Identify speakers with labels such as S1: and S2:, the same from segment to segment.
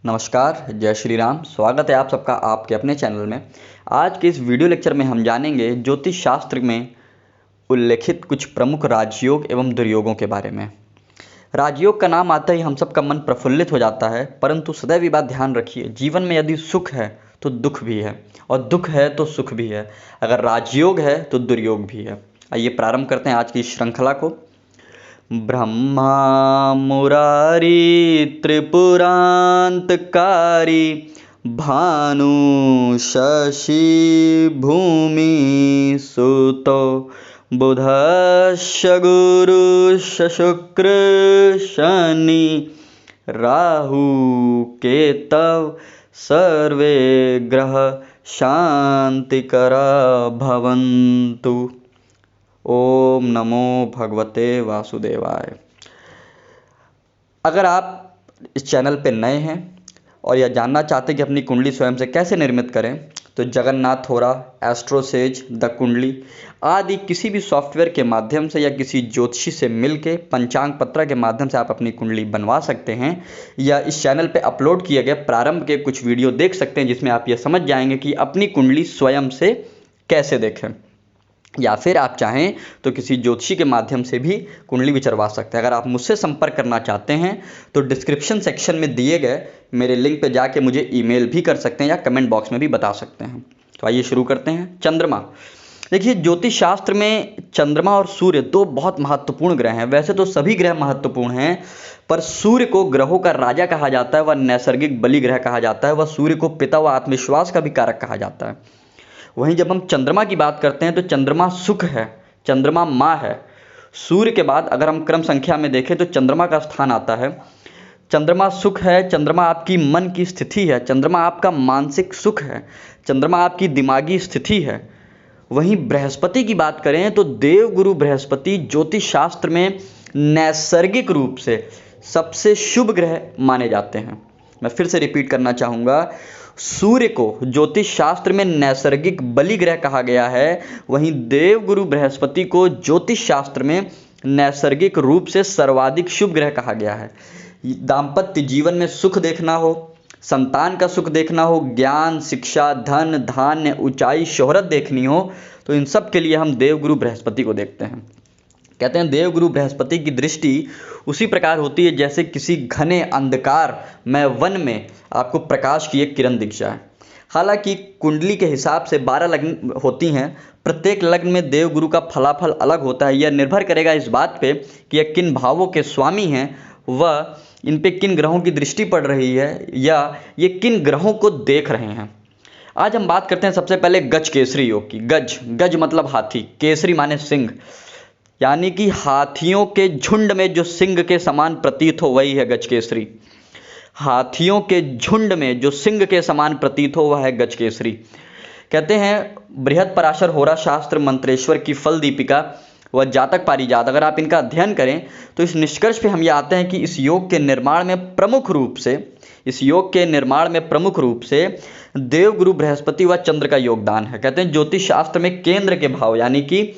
S1: नमस्कार, जय श्री राम। स्वागत है आप सबका आपके अपने चैनल में। आज के इस वीडियो लेक्चर में हम जानेंगे ज्योतिष शास्त्र में उल्लेखित कुछ प्रमुख राजयोग एवं दुर्योगों के बारे में। राजयोग का नाम आते ही हम सबका मन प्रफुल्लित हो जाता है, परंतु सदैव ये बात ध्यान रखिए, जीवन में यदि सुख है तो दुख भी है और दुख है तो सुख भी है। अगर राजयोग है तो दुर्योग भी है। आइए प्रारंभ करते हैं आज की इस श्रृंखला को। ब्रह्मा मुरारी त्रिपुरांतकारी भानु शशि भूमि सुतो बुधस्य गुरुश्च शुक्र शनि राहु केतव सर्वे ग्रह शांतिकरा भवन्तु। ओम नमो भगवते वासुदेवाय। अगर आप इस चैनल पे नए हैं और यह जानना चाहते हैं कि अपनी कुंडली स्वयं से कैसे निर्मित करें, तो जगन्नाथ होरा, एस्ट्रोसेज, द कुंडली आदि किसी भी सॉफ्टवेयर के माध्यम से या किसी ज्योतिषी से मिलके पंचांग पत्र के माध्यम से आप अपनी कुंडली बनवा सकते हैं, या इस चैनल पे अपलोड किए गए प्रारंभ के कुछ वीडियो देख सकते हैं, जिसमें आप ये समझ जाएंगे कि अपनी कुंडली स्वयं से कैसे देखें। या फिर आप चाहें तो किसी ज्योतिषी के माध्यम से भी कुंडली विचरवा सकते हैं। अगर आप मुझसे संपर्क करना चाहते हैं तो डिस्क्रिप्शन सेक्शन में दिए गए मेरे लिंक पर जाके मुझे ईमेल भी कर सकते हैं या कमेंट बॉक्स में भी बता सकते हैं। तो आइए शुरू करते हैं। चंद्रमा। देखिए, ज्योतिष शास्त्र में चंद्रमा और सूर्य दो बहुत महत्वपूर्ण ग्रह हैं। वैसे तो सभी ग्रह महत्वपूर्ण हैं, पर सूर्य को ग्रहों का राजा कहा जाता है, वह नैसर्गिक बलि ग्रह कहा जाता है, वह सूर्य को पिता व आत्मविश्वास का भी कारक कहा जाता है। वहीं जब हम चंद्रमा की बात करते हैं तो चंद्रमा सुख है, चंद्रमा माँ है। सूर्य के बाद अगर हम क्रम संख्या में देखें तो चंद्रमा का स्थान आता है। चंद्रमा सुख है, चंद्रमा आपकी मन की स्थिति है, चंद्रमा आपका मानसिक सुख है, चंद्रमा आपकी दिमागी स्थिति है। वहीं बृहस्पति की बात करें तो देवगुरु बृहस्पति ज्योतिष शास्त्र में नैसर्गिक रूप से सबसे शुभ ग्रह माने जाते हैं। मैं फिर से रिपीट करना चाहूँगा, सूर्य को ज्योतिष शास्त्र में नैसर्गिक बलि ग्रह कहा गया है, वहीं देवगुरु बृहस्पति को ज्योतिष शास्त्र में नैसर्गिक रूप से सर्वाधिक शुभ ग्रह कहा गया है। दाम्पत्य जीवन में सुख देखना हो, संतान का सुख देखना हो, ज्ञान, शिक्षा, धन, धान्य, ऊंचाई, शोहरत देखनी हो, तो इन सब के लिए हम देवगुरु बृहस्पति को देखते हैं। कहते हैं देवगुरु बृहस्पति की दृष्टि उसी प्रकार होती है जैसे किसी घने अंधकार में वन में आपको प्रकाश की एक किरण दिख जाए। हालांकि कुंडली के हिसाब से 12 लग्न होती हैं, प्रत्येक लग्न में देवगुरु का फलाफल अलग होता है। यह निर्भर करेगा इस बात पे कि यह किन भावों के स्वामी हैं, वह इन पे किन ग्रहों की दृष्टि पड़ रही है, या ये किन ग्रहों को देख रहे हैं। आज हम बात करते हैं सबसे पहले गज केसरी योग की। गज मतलब हाथी, केसरी माने सिंह, यानी कि हाथियों के झुंड में जो सिंह के समान प्रतीत हो वही है गज केसरी। हाथियों के झुंड में जो सिंह के समान प्रतीत हो वह है गज केसरी। कहते हैं बृहद पराशर होरा शास्त्र, मंत्रेश्वर की फल दीपिका व जातक पारिजात, अगर आप इनका अध्ययन करें तो इस निष्कर्ष पे हम ये आते हैं कि इस योग के निर्माण में प्रमुख रूप से देवगुरु बृहस्पति व चंद्र का योगदान है। कहते हैं ज्योतिष शास्त्र में केंद्र के भाव यानी कि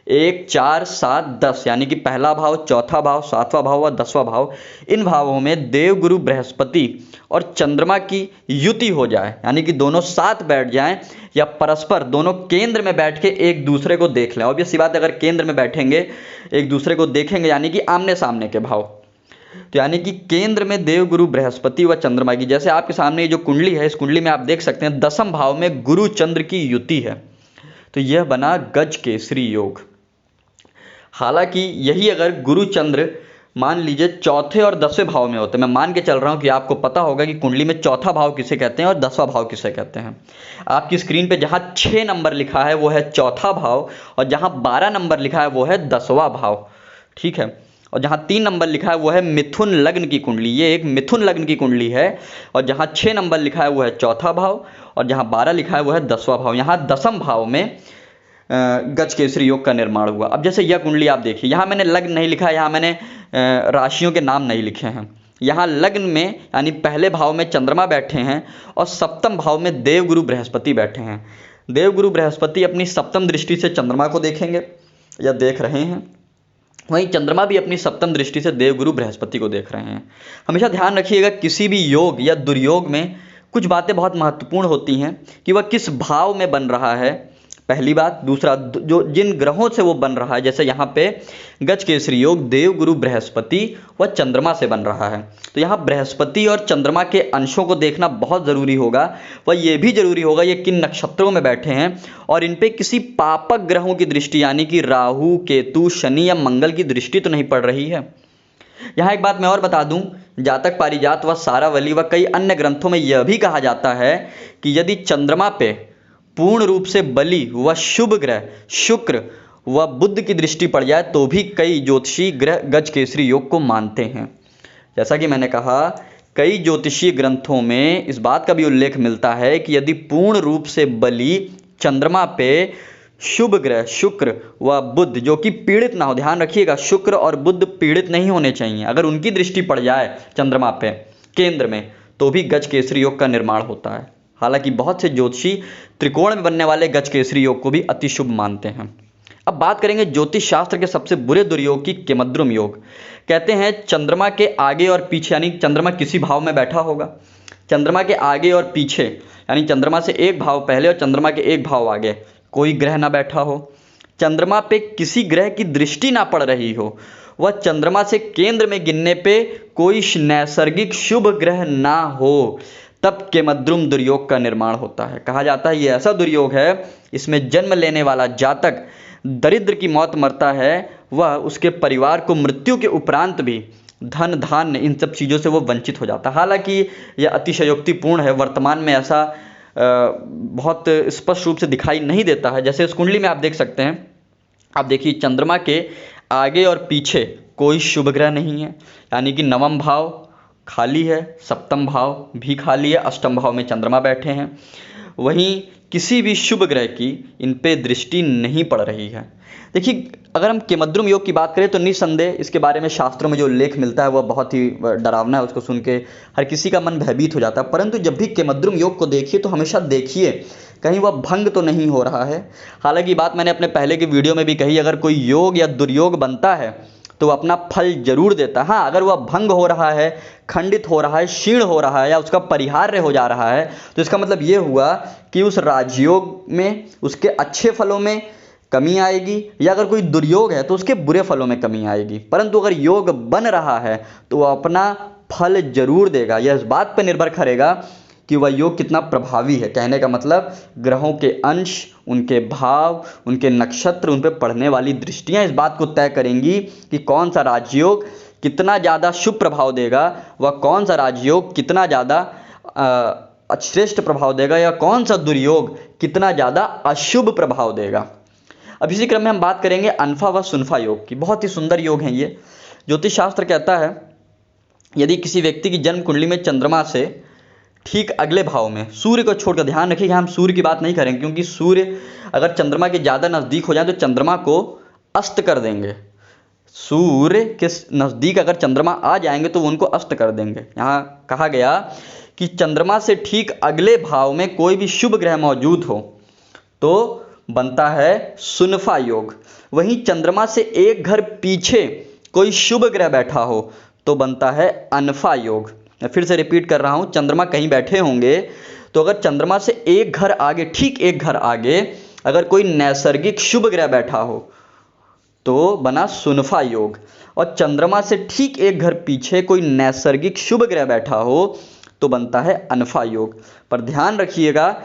S1: 1, 4, 7, 10 यानी कि पहला भाव, चौथा भाव, सातवां भाव व 10वां भाव, इन भावों में देवगुरु बृहस्पति और चंद्रमा की युति हो जाए, यानी कि दोनों साथ बैठ जाएं या परस्पर दोनों केंद्र में बैठ के एक दूसरे को देख लें। ऑब्वियस सी बात है, अगर केंद्र में बैठेंगे एक दूसरे को देखेंगे यानी कि आमने सामने के भाव, तो यानी कि केंद्र में देवगुरु बृहस्पति व चंद्रमा की, जैसे आपके सामने जो कुंडली है, इस कुंडली में आप देख सकते हैं 10वें भाव में गुरु चंद्र की युति है, तो यह बना गज केसरी योग। हालांकि यही अगर गुरु चंद्र मान लीजिए चौथे और 10वें भाव में होते, मैं मान के चल रहा हूं कि आपको पता होगा कि कुंडली में चौथा भाव किसे कहते हैं और 10वां भाव किसे कहते हैं। आपकी स्क्रीन पे जहां 6 नंबर लिखा है वो है चौथा भाव, और जहां 12 नंबर लिखा है वो है 10वां भाव, ठीक है। और जहां 3 नंबर लिखा है वो है मिथुन लग्न की कुंडली, ये एक मिथुन लग्न की कुंडली है, और जहां 6 नंबर लिखा है वो है चौथा भाव, और जहां 12 लिखा है वो है 10वां भाव। यहाँ 10वें भाव में गज केसरी योग का निर्माण हुआ। अब जैसे यह कुंडली आप देखिए, यहाँ मैंने लग्न नहीं लिखा, यहाँ मैंने राशियों के नाम नहीं लिखे हैं। यहाँ लग्न में यानी पहले भाव में चंद्रमा बैठे हैं और 7वें भाव में देवगुरु बृहस्पति बैठे हैं। देवगुरु बृहस्पति अपनी 7वीं दृष्टि से चंद्रमा को देखेंगे या देख रहे हैं, वहीं चंद्रमा भी अपनी सप्तम दृष्टि से देवगुरु बृहस्पति को देख रहे हैं। हमेशा ध्यान रखिएगा, किसी भी योग या दुर्योग में कुछ बातें बहुत महत्वपूर्ण होती हैं कि वह किस भाव में बन रहा है, पहली बात। दूसरा, जो जिन ग्रहों से वो बन रहा है, जैसे यहाँ पे गजकेसरी योग देवगुरु बृहस्पति व चंद्रमा से बन रहा है, तो यहाँ बृहस्पति और चंद्रमा के अंशों को देखना बहुत ज़रूरी होगा। वह ये भी जरूरी होगा ये किन नक्षत्रों में बैठे हैं और इन पे किसी पापक ग्रहों की दृष्टि यानी कि राहु, केतु, शनि या मंगल की दृष्टि तो नहीं पड़ रही है। यहाँ एक बात मैं और बता दूं, जातक पारिजात व सारावली व कई अन्य ग्रंथों में यह भी कहा जाता है कि यदि चंद्रमा पे पूर्ण रूप से बलि व शुभ ग्रह शुक्र व बुध की दृष्टि पड़ जाए तो भी कई ज्योतिषी ग्रह गजकेसरी योग को मानते हैं। जैसा कि मैंने कहा, कई ज्योतिषीय ग्रंथों में इस बात का भी उल्लेख मिलता है कि यदि पूर्ण रूप से बलि चंद्रमा पे शुभ ग्रह शुक्र व बुध जो कि पीड़ित ना हो, ध्यान रखिएगा शुक्र और बुध पीड़ित नहीं होने चाहिए, अगर उनकी दृष्टि पड़ जाए चंद्रमा पे केंद्र में तो भी गजकेसरी योग का निर्माण होता है। हालांकि बहुत से ज्योतिषी त्रिकोण में बनने वाले गजकेसरी योग को भी अति शुभ मानते हैं। अब बात करेंगे ज्योतिष शास्त्र के सबसे बुरे दुर्योग की, केमद्रुम योग। कहते हैं चंद्रमा के आगे और पीछे, यानी चंद्रमा किसी भाव में बैठा होगा, चंद्रमा के आगे और पीछे यानी चंद्रमा से एक भाव पहले और चंद्रमा के एक भाव आगे कोई ग्रह ना बैठा हो, चंद्रमा पे किसी ग्रह की दृष्टि ना पड़ रही हो, वह चंद्रमा से केंद्र में गिनने पे कोई नैसर्गिक शुभ ग्रह ना हो, तब केमद्रुम दुर्योग का निर्माण होता है। कहा जाता है ये ऐसा दुर्योग है, इसमें जन्म लेने वाला जातक दरिद्र की मौत मरता है, वह उसके परिवार को मृत्यु के उपरांत भी धन धान्य इन सब चीज़ों से वो वंचित हो जाता है। हालांकि यह अतिशयोक्तिपूर्ण है, वर्तमान में ऐसा बहुत स्पष्ट रूप से दिखाई नहीं देता है। जैसे इस कुंडली में आप देख सकते हैं, आप देखिए चंद्रमा के आगे और पीछे कोई शुभ ग्रह नहीं है, यानी कि नवम भाव खाली है, सप्तम भाव भी खाली है, अष्टम भाव में चंद्रमा बैठे हैं। वहीं किसी भी शुभ ग्रह की इन पे दृष्टि नहीं पड़ रही है। देखिए, अगर हम केमद्रुम योग की बात करें तो निस्संदेह इसके बारे में शास्त्रों में जो उल्लेख मिलता है वह बहुत ही डरावना है, उसको सुन के हर किसी का मन भयभीत हो जाता है। परंतु जब भी केमद्रुम योग को देखिए तो हमेशा देखिए कहीं वह भंग तो नहीं हो रहा है। हालांकि बात मैंने अपने पहले के वीडियो में भी कही, अगर कोई योग या दुर्योग बनता है तो वह अपना फल जरूर देता है। हाँ, अगर वह भंग हो रहा है, खंडित हो रहा है, क्षीण हो रहा है या उसका परिहार्य हो जा रहा है तो इसका मतलब ये हुआ कि उस राजयोग में उसके अच्छे फलों में कमी आएगी, या अगर कोई दुर्योग है तो उसके बुरे फलों में कमी आएगी। परंतु अगर योग बन रहा है तो वह अपना फल जरूर देगा। यह इस बात पर निर्भर करेगा कि वह योग कितना प्रभावी है। कहने का मतलब ग्रहों के अंश, उनके भाव, उनके नक्षत्र, उन पर पड़ने वाली दृष्टियां इस बात को तय करेंगी कि कौन सा राजयोग कितना ज़्यादा शुभ प्रभाव देगा, वह कौन सा राजयोग कितना ज़्यादा श्रेष्ठ प्रभाव देगा, या कौन सा दुर्योग कितना ज़्यादा अशुभ प्रभाव देगा। अब इसी क्रम में हम बात करेंगे अनफा व सुनफा योग की। बहुत ही सुंदर योग हैं ये। ज्योतिष शास्त्र कहता है यदि किसी व्यक्ति की जन्म कुंडली में चंद्रमा से ठीक अगले भाव में, सूर्य को छोड़कर, ध्यान रखिए हम सूर्य की बात नहीं करेंगे क्योंकि सूर्य अगर चंद्रमा के ज़्यादा नज़दीक हो जाए तो चंद्रमा को अस्त कर देंगे। सूर्य के नज़दीक अगर चंद्रमा आ जाएंगे तो वो उनको अस्त कर देंगे। यहाँ कहा गया कि चंद्रमा से ठीक अगले भाव में कोई भी शुभ ग्रह मौजूद हो तो बनता है सुनफा योग। वहीं चंद्रमा से एक घर पीछे कोई शुभ ग्रह बैठा हो तो बनता है अनफा योग। मैं फिर से रिपीट कर रहा हूँ, चंद्रमा कहीं बैठे होंगे तो अगर चंद्रमा से एक घर आगे, ठीक एक घर आगे अगर कोई नैसर्गिक शुभ ग्रह बैठा हो तो बना सुनफा योग, और चंद्रमा से ठीक एक घर पीछे कोई नैसर्गिक शुभ ग्रह बैठा हो तो बनता है अनफा योग। पर ध्यान रखिएगा,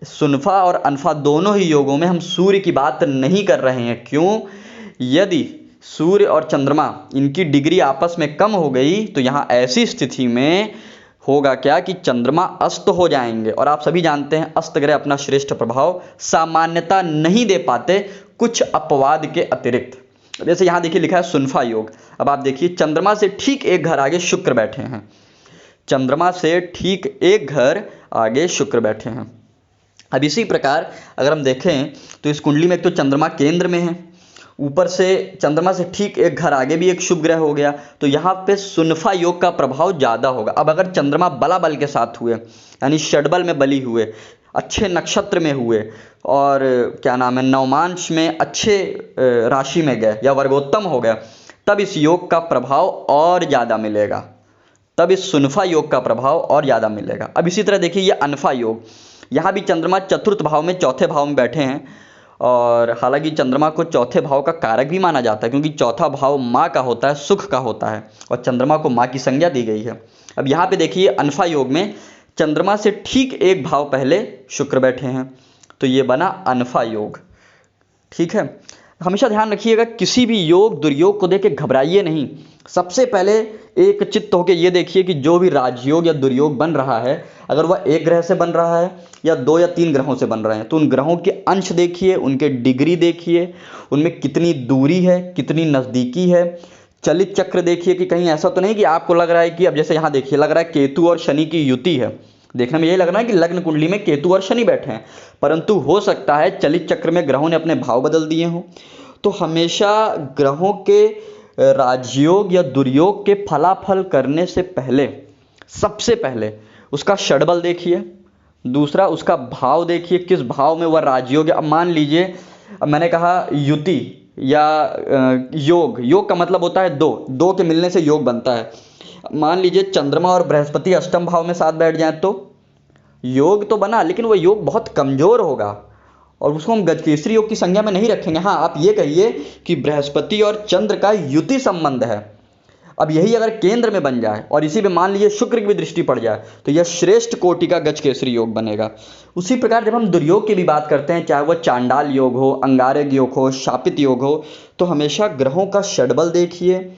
S1: सुनफा और अनफा दोनों ही योगों में हम सूर्य की बात नहीं कर रहे हैं। क्यों? यदि सूर्य और चंद्रमा इनकी डिग्री आपस में कम हो गई तो यहाँ ऐसी स्थिति में होगा क्या कि चंद्रमा अस्त हो जाएंगे, और आप सभी जानते हैं अस्त ग्रह अपना श्रेष्ठ प्रभाव सामान्यता नहीं दे पाते कुछ अपवाद के अतिरिक्त। जैसे यहाँ देखिए लिखा है सुनफा योग। अब आप देखिए चंद्रमा से ठीक एक घर आगे शुक्र बैठे हैं, चंद्रमा से ठीक एक घर आगे शुक्र बैठे हैं। अब इसी प्रकार अगर हम देखें तो इस कुंडली में एक तो चंद्रमा केंद्र में है, ऊपर से चंद्रमा से ठीक एक घर आगे भी एक शुभ ग्रह हो गया, तो यहाँ पे सुनफा योग का प्रभाव ज़्यादा होगा। अब अगर चंद्रमा बलाबल के साथ हुए, यानी षडबल में बली हुए, अच्छे नक्षत्र में हुए, और क्या नाम है नवमांश में अच्छे राशि में गए या वर्गोत्तम हो गए, तब इस योग का प्रभाव और ज़्यादा मिलेगा, तब इस सुनफा योग का प्रभाव और ज़्यादा मिलेगा। अब इसी तरह देखिए ये अनफा योग, यहाँ भी चंद्रमा चतुर्थ भाव में, चौथे भाव में बैठे हैं, और हालांकि चंद्रमा को चौथे भाव का कारक भी माना जाता है क्योंकि चौथा भाव माँ का होता है, सुख का होता है, और चंद्रमा को माँ की संज्ञा दी गई है। अब यहाँ पे देखिए अनफा योग में चंद्रमा से ठीक एक भाव पहले शुक्र बैठे हैं, तो ये बना अनफा योग। ठीक है, हमेशा ध्यान रखिएगा किसी भी योग दुर्योग को देख के घबराइए नहीं। सबसे पहले एक चित्त होकर ये देखिए कि जो भी राजयोग या दुर्योग बन रहा है, अगर वह एक ग्रह से बन रहा है या 2 या 3 ग्रहों से बन रहे हैं, तो उन ग्रहों के अंश देखिए, उनके डिग्री देखिए, उनमें कितनी दूरी है, कितनी नज़दीकी है। चलित चक्र देखिए कि कहीं ऐसा तो नहीं कि आपको लग रहा है कि, अब जैसे यहाँ देखिए लग रहा है केतु और शनि की युति है, देखने में यही लग रहा है कि लग्न कुंडली में केतु और शनि बैठे हैं, परंतु हो सकता है चलित चक्र में ग्रहों ने अपने भाव बदल दिए हों। तो हमेशा ग्रहों के राजयोग या दुर्योग के फलाफल करने से पहले सबसे पहले उसका षडबल देखिए, दूसरा उसका भाव देखिए, किस भाव में वह राजयोग। अब मान लीजिए, अब मैंने कहा युति या योग, योग का मतलब होता है दो के मिलने से योग बनता है। मान लीजिए चंद्रमा और बृहस्पति अष्टम भाव में साथ बैठ जाएं तो योग तो बना, लेकिन वह योग बहुत कमजोर होगा और उसको हम गजकेसरी योग की संज्ञा में नहीं रखेंगे। हाँ, आप ये कहिए कि बृहस्पति और चंद्र का युति संबंध है। अब यही अगर केंद्र में बन जाए और इसी पे मान लीजिए शुक्र की भी दृष्टि पड़ जाए तो यह श्रेष्ठ कोटि का गजकेसरी योग बनेगा। उसी प्रकार जब हम दुर्योग की भी बात करते हैं, चाहे वह चांडाल योग हो, अंगारक योग हो, शापित योग हो, तो हमेशा ग्रहों का षडबल देखिए,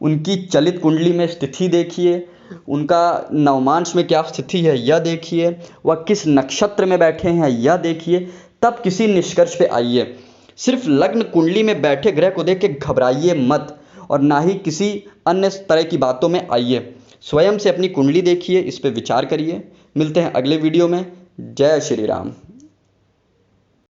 S1: उनकी चलित कुंडली में स्थिति देखिए, उनका नवमांश में क्या स्थिति है यह देखिए, वह किस नक्षत्र में बैठे हैं यह देखिए, तब किसी निष्कर्ष पे आइए। सिर्फ लग्न कुंडली में बैठे ग्रह को देख के घबराइए मत, और ना ही किसी अन्य तरह की बातों में आइए। स्वयं से अपनी कुंडली देखिए, इस पे विचार करिए। मिलते हैं अगले वीडियो में। जय श्री राम।